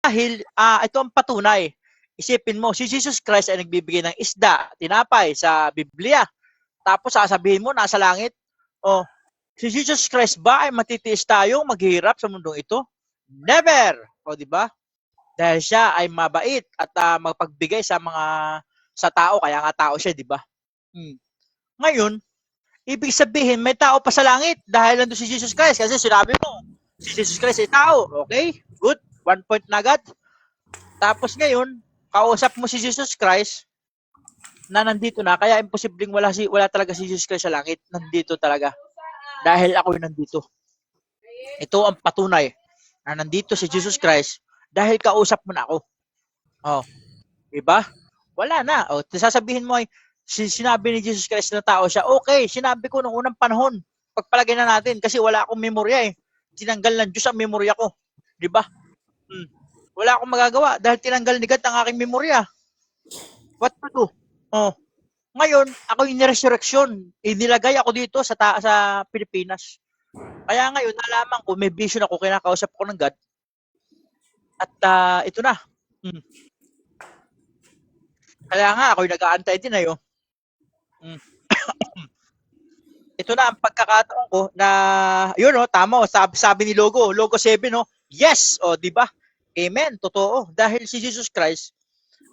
Dahil ito ang patunay. Isipin mo, si Jesus Christ ay nagbibigay ng isda, tinapay sa Biblia. Tapos sasabihin mo, nasa langit. O, si Jesus Christ ba ay matitiis tayong maghihirap sa mundong ito? Never! O, di ba? Dahil siya ay mabait at magpagbigay sa tao, kaya nga tao siya, di ba? Ngayon, ibig sabihin, may tao pa sa langit dahil nandun si Jesus Christ. Kasi sinabi mo, si Jesus Christ ay tao. Okay? Good. 1 point na agad. Tapos ngayon, kausap mo si Jesus Christ na nandito na, kaya imposibleng wala talaga si Jesus Christ sa langit. Nandito talaga. Dahil ako yung nandito. Ito ang patunay na nandito si Jesus Christ dahil kausap mo na ako. Oh, diba? Wala na. Oh, sasabihin mo ay sinabi ni Jesus Christ na tao siya. Okay, sinabi ko nung unang panahon. Pagpalagay na natin kasi wala akong memorya eh. Tinanggal ng Diyos ang memorya ko. Diba? Wala akong magagawa dahil tinanggal ni God ang aking memorya. What to do? Oh. Ngayon, ako yung niresurrection. Inilagay ako dito sa Pilipinas. Kaya ngayon, nalaman ko, may vision ako, kinakausap ko ng God. At ito na. Kaya nga, ako yung nag-aantay din ayo. Ito na ang pagkakataon ko na, yun tama, sabi ni Logo 7, yes, di ba? Amen, totoo. Dahil si Jesus Christ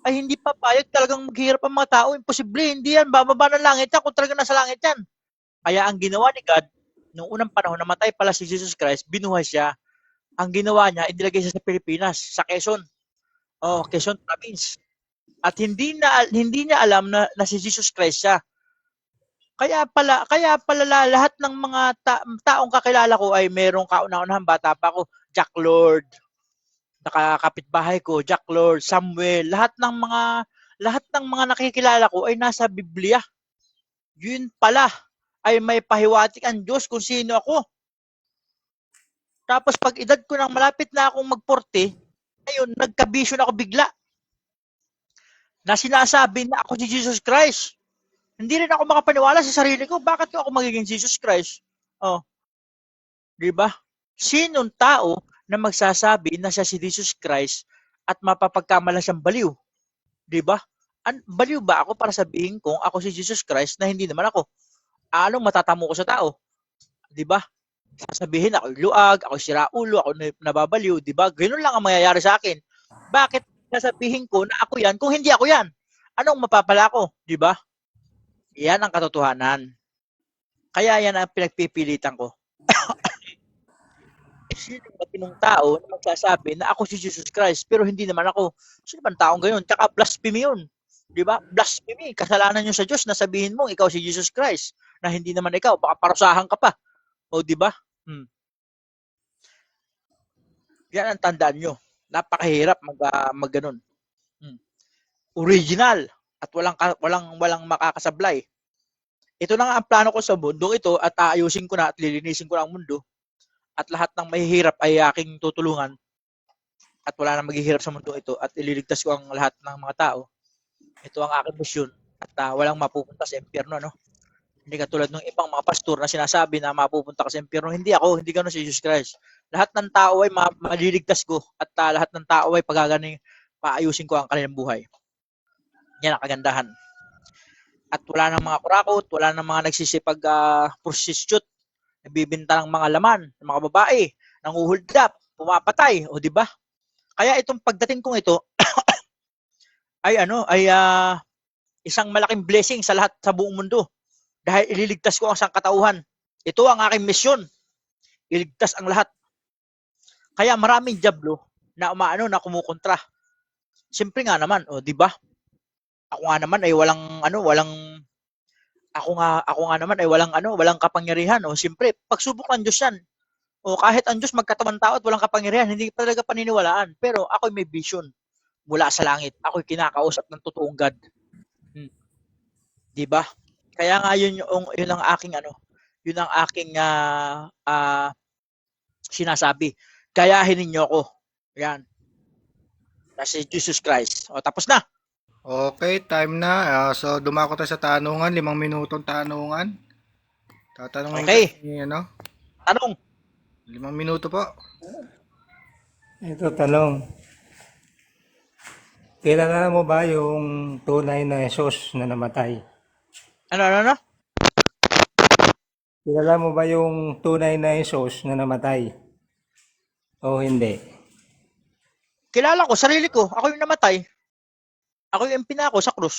ay hindi papayag talagang maghihirap ang mga tao. Imposible, hindi yan, bababa ng langit yan kung talagang nasa langit yan. Kaya ang ginawa ni God, nung unang panahon, namatay pala si Jesus Christ, binuhay siya. Ang ginawa niya, inilagay siya sa Pilipinas, sa Quezon. Quezon Province. At hindi niya alam na si Jesus Christ siya. Kaya pala lahat ng mga taong kakilala ko ay merong kauna-unahang bata pa ako. Jack Lord, nakakapitbahay ko, Jack Lord, Samuel, lahat ng mga nakikilala ko ay nasa Biblia. Yun pala ay may pahiwatig ang Diyos kung sino ako. Tapos pag edad ko nang malapit na akong mag-40, ayun, nagka-vision ako bigla. Na sinasabi na ako si Jesus Christ. Hindi rin ako makapaniwala sa sarili ko. Bakit ako magiging Jesus Christ? Diba? Sinong tao na magsasabi na siya si Jesus Christ at mapapagkamala siyang baliw? Diba? Baliw ba ako para sabihin kung ako si Jesus Christ na hindi naman ako? Anong matatamo ko sa tao? Diba? Sasabihin ako luag, ako siraulo, ako nababaliw, diba? Ganoon lang ang mangyayari sa akin. Bakit sasabihin ko na ako yan kung hindi ako yan? Anong mapapala ko? Diba? Yan ang katotohanan. Kaya yan ang pinagpipilitan ko. Sino ba tinong tao na magsasabi na ako si Jesus Christ pero hindi naman ako? Sino ba taong gayon? Tsaka blasphemy yun. Diba? Blasphemy. Kasalanan nyo sa Diyos na sabihin mo ikaw si Jesus Christ na hindi naman ikaw. Baka parusahan ka pa. Diba? Yan ang tandaan nyo. Napakahirap mag-ganon. Original at walang makakasablay. Ito na nga ang plano ko sa mundo ito at aayusin ko na at lilinisin ko na ang mundo at lahat ng mahihirap ay aking tutulungan at wala nang maghihirap sa mundo ito at ililigtas ko ang lahat ng mga tao. Ito ang aking misyon at walang mapupunta sa impyerno, no? Hindi katulad ng ibang mga pastor na sinasabi na mapupunta ka sa impyerno. Hindi ako, hindi ganoon si Jesus Christ. Lahat ng tao ay maliligtas ko at lahat ng tao ay paayusin ko ang kanilang buhay. Yan ang kagandahan. At wala nang mga kurakot, wala nang mga nagsisipag prostitute, nagbibenta ng mga laman, ng mga babae, nanguhuldap, pumapatay, di ba? Kaya itong pagdating kong ito ay isang malaking blessing sa lahat sa buong mundo dahil ililigtas ko ang sangkatauhan. Ito ang aking misyon. Iligtas ang lahat. Kaya maraming diablo na na kumukontra. Siyempre nga naman, di ba? Ako nga naman ay walang kapangyarihan. Siyempre, pagsubok ng Diyos yan. Kahit ang Diyos magkatawan tao at walang kapangyarihan, hindi talaga paniniwalaan. Pero ako'y may vision mula sa langit. Ako'y kinakausap ng totoong God. Di ba? Kaya nga yun ang aking sinasabi. Gayahin ninyo ako. Yan. Kasi Jesus Christ. Tapos na. Okay, time na. So, dumako tayo sa tanungan. 5 minutong tanungan. Tatanungin Okay. Tanong. 5 minuto po. Ito, tanong. Kilala mo ba yung tunay na Jesus na namatay? Ano? Kilala mo ba yung tunay na Jesus na namatay? O hindi? Kilala ko, sarili ko. Ako yung namatay. Ako yung pinako sa krus.